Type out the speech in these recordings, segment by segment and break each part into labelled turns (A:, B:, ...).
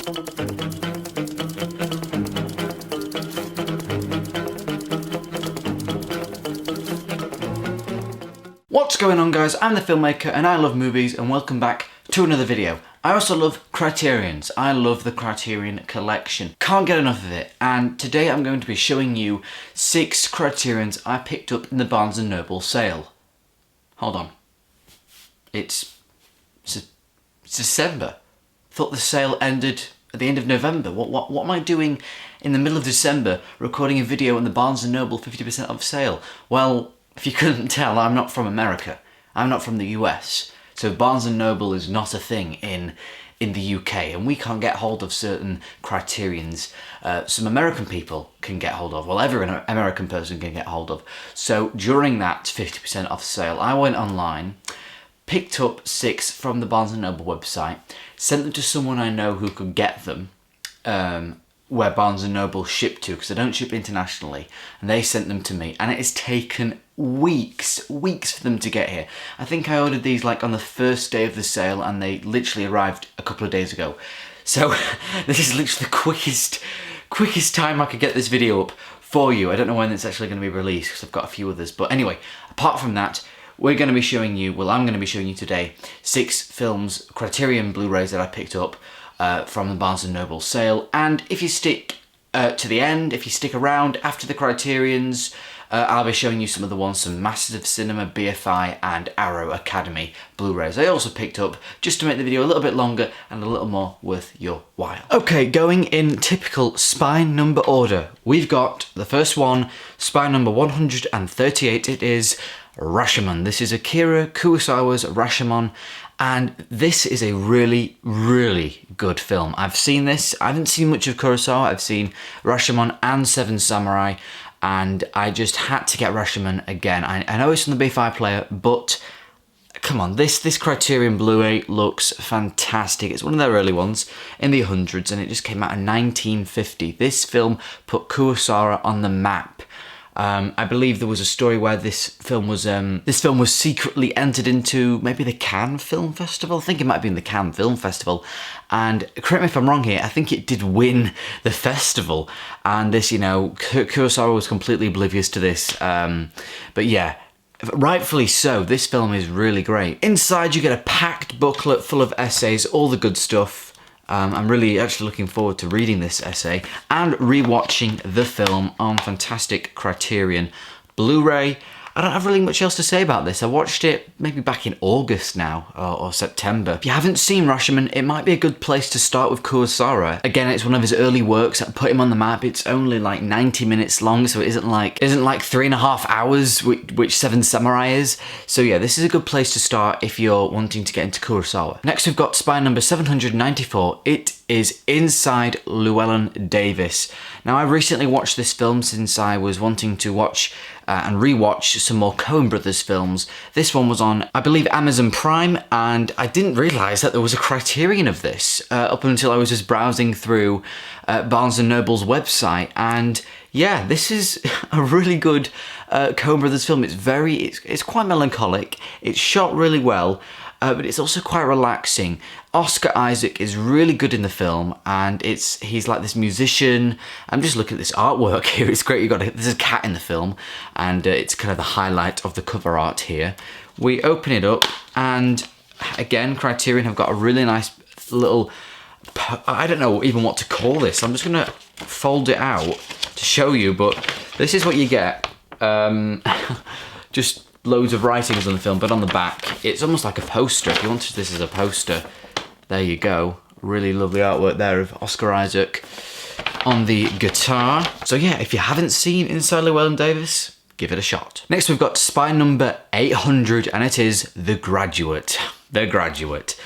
A: What's going on, guys? I'm the filmmaker and I love movies, and welcome back to another video. I also love Criterions. I love the Criterion collection. Can't get enough of it, and today I'm going to be showing you 6 Criterions I picked up in the Barnes & Noble sale. Hold on. It's December. Thought the sale ended at the end of November. What am I doing in the middle of December recording a video on the Barnes & Noble 50% off sale? Well, if you couldn't tell, I'm not from America. I'm not from the US. So Barnes & Noble is not a thing in the UK, and we can't get hold of certain Criterions some American people can get hold of. Well, every American person can get hold of. So during that 50% off sale, I went online, picked up 6 from the Barnes & Noble website, sent them to someone I know who could get them, where Barnes & Noble shipped to, because they don't ship internationally, and they sent them to me, and it has taken weeks for them to get here. I think I ordered these like on the first day of the sale, and they literally arrived a couple of days ago. So this is literally the quickest time I could get this video up for you. I don't know when it's actually going to be released, because I've got a few others, but anyway, apart from that, we're going to be showing you, well, I'm going to be showing you today 6 films, Criterion Blu-rays that I picked up from the Barnes & Noble sale. And if you stick to the end, if you stick around after the Criterions, I'll be showing you some of the ones from Masters of Cinema, BFI and Arrow Academy Blu-rays I also picked up, just to make the video a little bit longer and a little more worth your while. Okay, going in typical spine number order, we've got the first one, spine number 138, it is Rashomon. This is Akira Kurosawa's Rashomon, and this is a really, really good film. I've seen this. I haven't seen much of Kurosawa. I've seen Rashomon and Seven Samurai, and I just had to get Rashomon again. I know it's on the BFI player, but come on, this Criterion Blu-ray looks fantastic. It's one of their early ones in the hundreds, and it just came out in 1950. This film put Kurosawa on the map. I believe there was a story where this film was secretly entered into maybe the Cannes Film Festival. I think it might have been the Cannes Film Festival. And correct me if I'm wrong here, I think it did win the festival. And this, you know, Kurosawa was completely oblivious to this. But yeah, rightfully so, this film is really great. Inside you get a packed booklet full of essays, all the good stuff. I'm really actually looking forward to reading this essay and rewatching the film on fantastic Criterion Blu-ray. I don't have really much else to say about this. I watched it maybe back in August now, or September. If you haven't seen Rashomon, it might be a good place to start with Kurosawa. Again, it's one of his early works that put him on the map. It's only like 90 minutes long, so it isn't like 3.5 hours, which Seven Samurai is. So yeah, this is a good place to start if you're wanting to get into Kurosawa. Next, we've got spine number 794. It is Inside Llewellyn Davis. Now, I recently watched this film since I was wanting to watch and rewatch some more Coen Brothers films. This one was on, I believe, Amazon Prime, and I didn't realise that there was a Criterion of this up until I was just browsing through Barnes & Noble's website, and yeah, this is a really good Coen Brothers film. It's quite melancholic, it's shot really well, but it's also quite relaxing. Oscar Isaac is really good in the film, and he's like this musician. I'm just looking at this artwork here. It's great. There's a cat in the film, and it's kind of the highlight of the cover art here. We open it up, and again, Criterion have got a really nice little, I don't know even what to call this. I'm just gonna fold it out to show you, but this is what you get. Just loads of writings on the film, but on the back, it's almost like a poster. If you wanted this as a poster, there you go. Really lovely artwork there of Oscar Isaac on the guitar. So yeah, if you haven't seen Inside Llewellyn Davis, give it a shot. Next, we've got spine number 800, and it is The Graduate. The Graduate.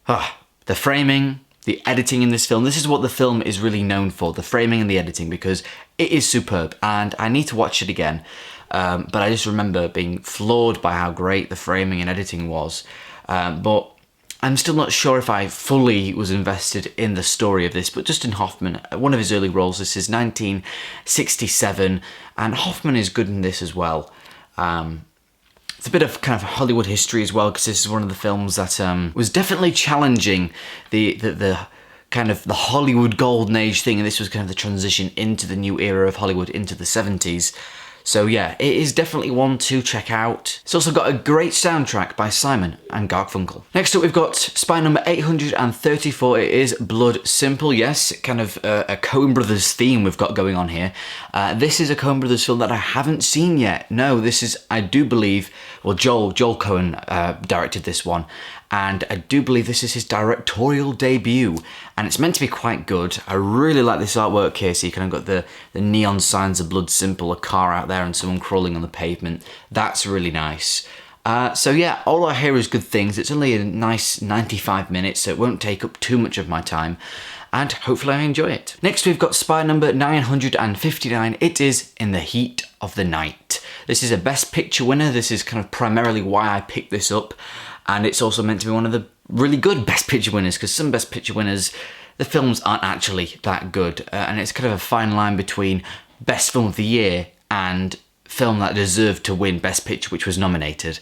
A: The framing, the editing in this film. This is what the film is really known for, the framing and the editing, because it is superb, and I need to watch it again. But I just remember being floored by how great the framing and editing was. But I'm still not sure if I fully was invested in the story of this, but Dustin Hoffman, one of his early roles, this is 1967, and Hoffman is good in this as well. It's a bit of kind of Hollywood history as well, because this is one of the films that was definitely challenging the kind of the Hollywood golden age thing, and this was kind of the transition into the new era of Hollywood, into the 70s. So yeah, it is definitely one to check out. It's also got a great soundtrack by Simon and Garfunkel. Next up we've got spy number 834. It is Blood Simple. Yes, kind of a Coen Brothers theme we've got going on here. This is a Coen Brothers film that I haven't seen yet. No, this is, I do believe, well, Joel Coen directed this one. And I do believe this is his directorial debut, and it's meant to be quite good. I really like this artwork here, so you kind of got the neon signs of Blood Simple, a car out there and someone crawling on the pavement. That's really nice. So yeah, all I hear is good things. It's only a nice 95 minutes, so it won't take up too much of my time, and hopefully I enjoy it. Next we've got spy number 959. It is In the Heat of the Night. This is a Best Picture winner. This is kind of primarily why I picked this up. And it's also meant to be one of the really good Best Picture winners, because some Best Picture winners, the films aren't actually that good. And it's kind of a fine line between Best Film of the Year and film that deserved to win Best Picture, which was nominated.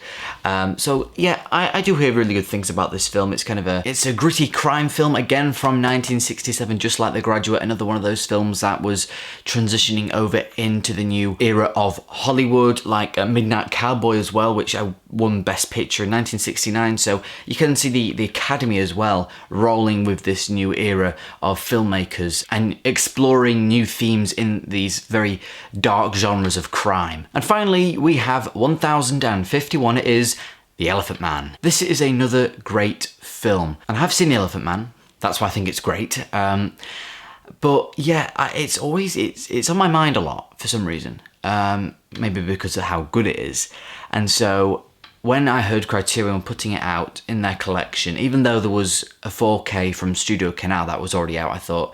A: So yeah, I do hear really good things about this film. It's kind of it's a gritty crime film, again from 1967, just like The Graduate, another one of those films that was transitioning over into the new era of Hollywood, like Midnight Cowboy as well, which I won Best Picture in 1969. So you can see the Academy as well rolling with this new era of filmmakers and exploring new themes in these very dark genres of crime. And finally, we have 1051. It is The Elephant Man. This is another great film, and I have seen The Elephant Man. That's why I think it's great. But yeah, it's on my mind a lot for some reason. Maybe because of how good it is. And so when I heard Criterion putting it out in their collection, even though there was a 4K from Studio Canal that was already out, I thought,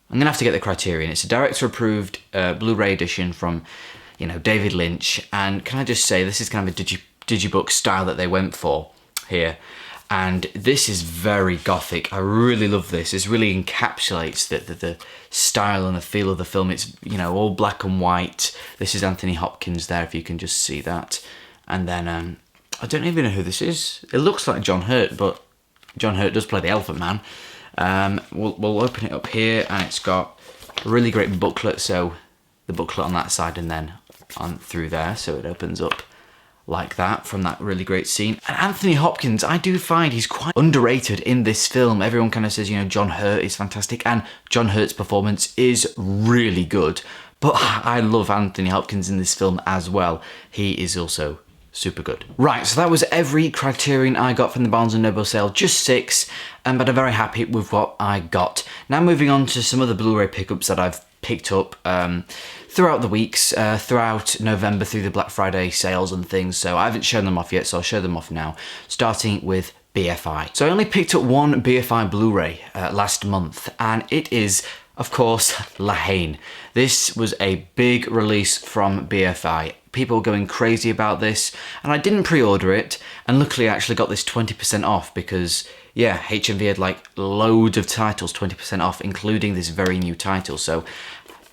A: I'm gonna have to get the Criterion. It's a director-approved Blu-ray edition from, you know, David Lynch, and can I just say, this is kind of a digibook style that they went for here, and this is very gothic. I really love this. This really encapsulates the style and the feel of the film. It's, you know, all black and white. This is Anthony Hopkins there, if you can just see that, and then I don't even know who this is. It looks like John Hurt, but John Hurt does play the Elephant Man. We'll open it up here, and it's got a really great booklet, so the booklet on that side and then on through there, so it opens up like that from that really great scene. And Anthony Hopkins, I do find he's quite underrated in this film. Everyone kind of says, you know, John Hurt is fantastic, and John Hurt's performance is really good, but I love Anthony Hopkins in this film as well. He is also super good. Right, so that was every Criterion I got from the Barnes & Noble sale, just 6, but I'm very happy with what I got. Now moving on to some of the Blu-ray pickups that I've picked up throughout the weeks, throughout November, through the Black Friday sales and things, so I haven't shown them off yet, so I'll show them off now, starting with BFI. So I only picked up one BFI Blu-ray last month, and it is, of course, La Haine. This was a big release from BFI. People going crazy about this, and I didn't pre-order it, and luckily I actually got this 20% off because, yeah, HMV had like loads of titles 20% off, including this very new title. So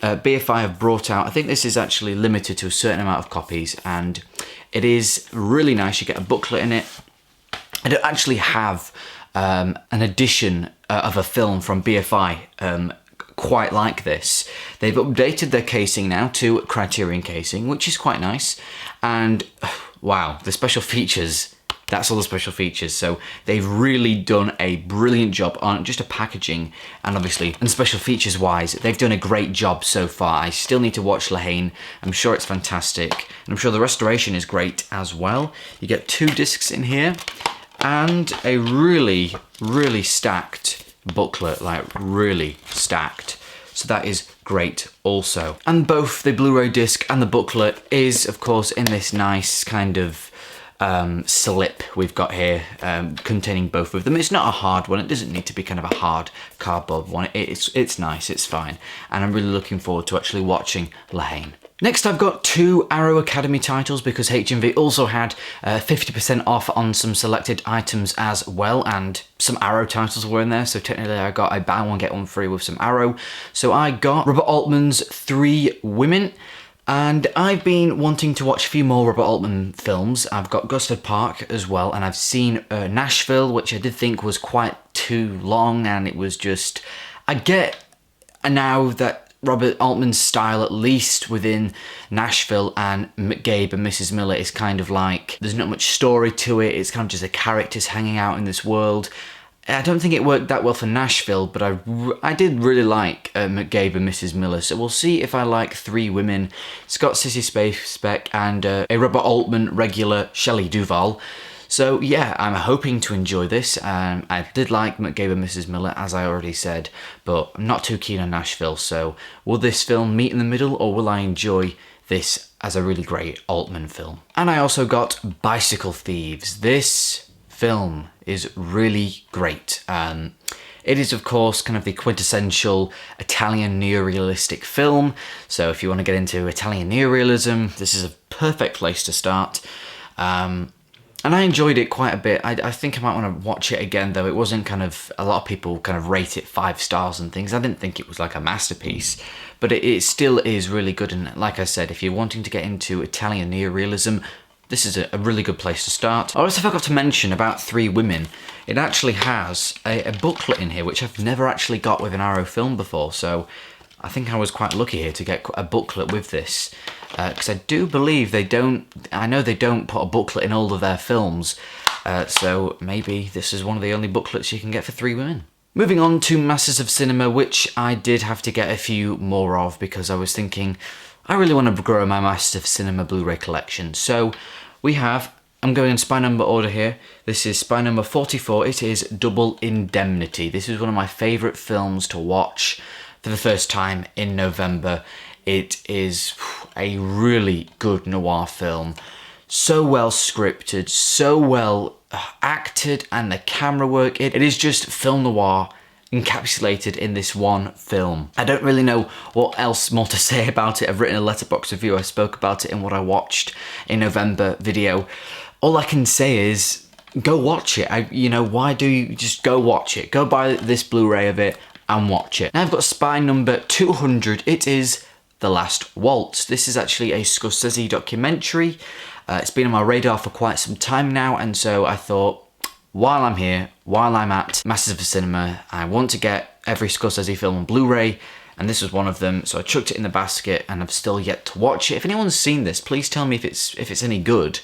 A: BFI have brought out, I think this is actually limited to a certain amount of copies, and it is really nice. You get a booklet in it. I don't actually have an edition of a film from BFI quite like this. They've updated their casing now to Criterion casing, which is quite nice, and wow, the special features, that's all the special features. So they've really done a brilliant job on just a packaging, and obviously, and special features wise, they've done a great job so far. I still need to watch La Haine. I'm sure it's fantastic, and I'm sure the restoration is great as well. You get 2 discs in here, and a really, really stacked booklet, like really stacked. So that is great also. And both the Blu-ray disc and the booklet is, of course, in this nice kind of slip we've got here, containing both of them. It's not a hard one. It doesn't need to be kind of a hard cardboard one. It's nice, it's fine. And I'm really looking forward to actually watching La Haine. Next, I've got 2 Arrow Academy titles because HMV also had 50% off on some selected items as well, and some Arrow titles were in there, so technically I got a buy one get one free with some Arrow. So I got Robert Altman's 3 Women, and I've been wanting to watch a few more Robert Altman films. I've got Gosford Park as well, and I've seen Nashville, which I did think was quite too long, and it was just... I get now that Robert Altman's style, at least within Nashville and McGabe and Mrs. Miller, is kind of like, there's not much story to it, it's kind of just the characters hanging out in this world. I don't think it worked that well for Nashville, but I did really like McGabe and Mrs. Miller, so we'll see if I like Three Women, Scott Sissy Spacek, and a Robert Altman regular, Shelley Duvall. So yeah, I'm hoping to enjoy this. I did like McGabe and Mrs. Miller, as I already said, but I'm not too keen on Nashville, so will this film meet in the middle, or will I enjoy this as a really great Altman film? And I also got Bicycle Thieves. This film is really great. It is, of course, kind of the quintessential Italian neorealistic film, so if you want to get into Italian neorealism, this is a perfect place to start. And I enjoyed it quite a bit. I think I might want to watch it again, though. It wasn't kind of... A lot of people kind of rate it 5 stars and things. I didn't think it was like a masterpiece, but it still is really good. And like I said, if you're wanting to get into Italian neorealism, this is a really good place to start. I also forgot to mention about Three Women. It actually has a booklet in here, which I've never actually got with an Arrow film before, so I think I was quite lucky here to get a booklet with this. Because I do believe they don't... I know they don't put a booklet in all of their films, so maybe this is one of the only booklets you can get for Three Women. Moving on to Masters of Cinema, which I did have to get a few more of because I was thinking, I really want to grow my Masters of Cinema Blu-ray collection. So we have... I'm going in spy number order here. This is spy number 44. It is Double Indemnity. This is one of my favourite films to watch for the first time in November. It is a really good noir film. So well scripted, so well acted, and the camera work. It is just film noir encapsulated in this one film. I don't really know what else more to say about it. I've written a letterbox review. I spoke about it in what I watched in November video. All I can say is go watch it. Why do you just go watch it? Go buy this Blu-ray of it and watch it. Now I've got spy number 200. It is The Last Waltz. This is actually a Scorsese documentary. It's been on my radar for quite some time now, and so I thought, while I'm here, while I'm at Masters of Cinema, I want to get every Scorsese film on Blu-ray, and this was one of them, so I chucked it in the basket, and I've still yet to watch it. If anyone's seen this, please tell me if it's any good,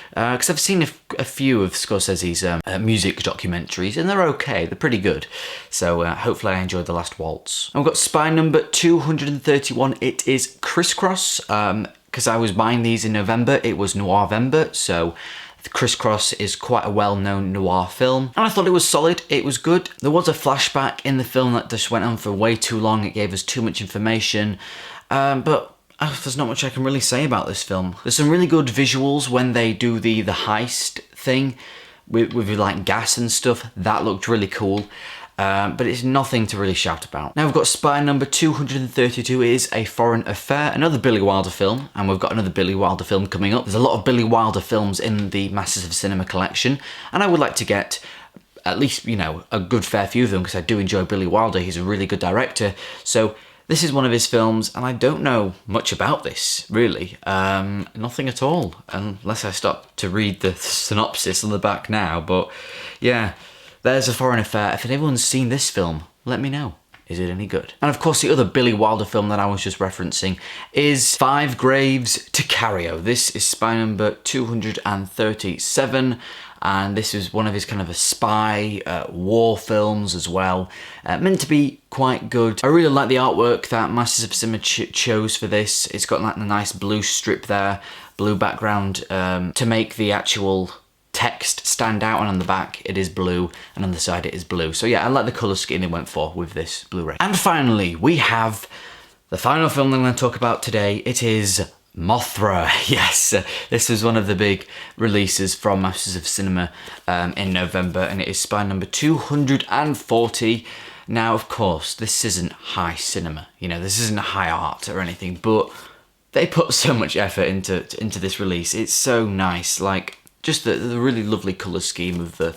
A: because I've seen a few of Scorsese's music documentaries, and they're okay, they're pretty good. So hopefully I enjoyed The Last Waltz. I've got spy number 231. It is Crisscross. Because I was buying these in November, it was Noirvember, so Crisscross is quite a well-known noir film. And I thought it was solid, it was good. There was a flashback in the film that just went on for way too long, it gave us too much information, but there's not much I can really say about this film. There's some really good visuals when they do the heist thing with like gas and stuff. That looked really cool. But it's nothing to really shout about. Now we've got spy number 232. It is A Foreign Affair, another Billy Wilder film, and we've got another Billy Wilder film coming up. There's a lot of Billy Wilder films in the Masters of Cinema collection, and I would like to get at least, a good fair few of them, because I do enjoy Billy Wilder. He's a really good director, so this is one of his films, and I don't know much about this, really. Nothing at all, unless I stop to read the synopsis on the back now, but yeah. There's A Foreign Affair. If anyone's seen this film, let me know. Is it any good? And of course, the other Billy Wilder film that I was just referencing is Five Graves to Cario. This is spy number 237, and this is one of his kind of a spy war films as well. Meant to be quite good. I really like the artwork that Masters of Cinema chose for this. It's got like a nice blue strip there, blue background, to make the actual text stand out, and on the back it is blue, and on the side it is blue. So yeah, I like the colour scheme it went for with this Blu-ray. And finally, we have the final film that I'm going to talk about today. It is Mothra. Yes, this was one of the big releases from Masters of Cinema in November, and it is spy number 240. Now, of course, this isn't high cinema, this isn't high art or anything, but they put so much effort into this release. It's so nice, like, just the really lovely colour scheme of the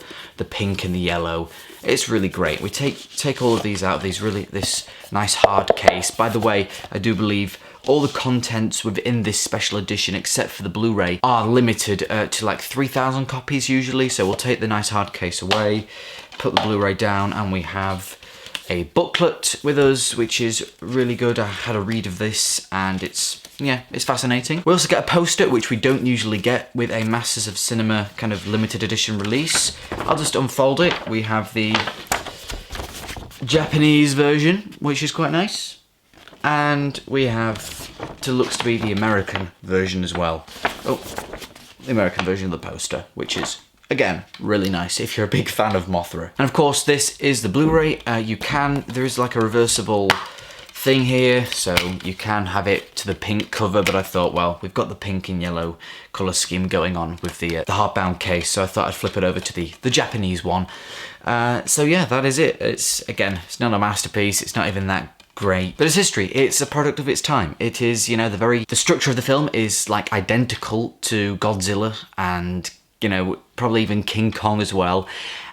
A: pink and the yellow. It's really great. We take all of these out of this nice hard case. By the way, I do believe all the contents within this special edition, except for the Blu-ray, are limited to like 3,000 copies usually. So we'll take the nice hard case away. put the Blu-ray down, and we have a booklet with us, which is really good. I had a read of this, and it's fascinating. We also get a poster, which we don't usually get with a Masters of Cinema kind of limited edition release. I'll just unfold it. We have the Japanese version, which is quite nice. And we have, to looks to be the American version as well. Oh, the American version of the poster, which is, again, really nice if you're a big fan of Mothra. And of course, this is the Blu-ray. There is like a reversible thing here, so you can have it to the pink cover, but I thought, well, we've got the pink and yellow colour scheme going on with the hardbound case, so I thought I'd flip it over to the Japanese one. So yeah, that is it. It's not a masterpiece, it's not even that great, but it's history. It's a product of its time. It is, the structure of the film is like identical to Godzilla and, probably even King Kong as well.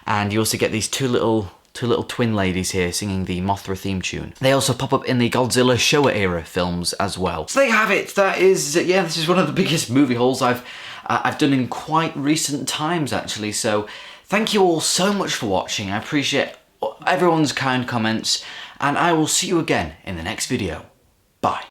A: And you also get these two little twin ladies here singing the Mothra theme tune. They also pop up in the Godzilla Showa era films as well. So there you have it. That is, this is one of the biggest movie hauls I've done in quite recent times, actually. So thank you all so much for watching. I appreciate everyone's kind comments, and I will see you again in the next video. Bye.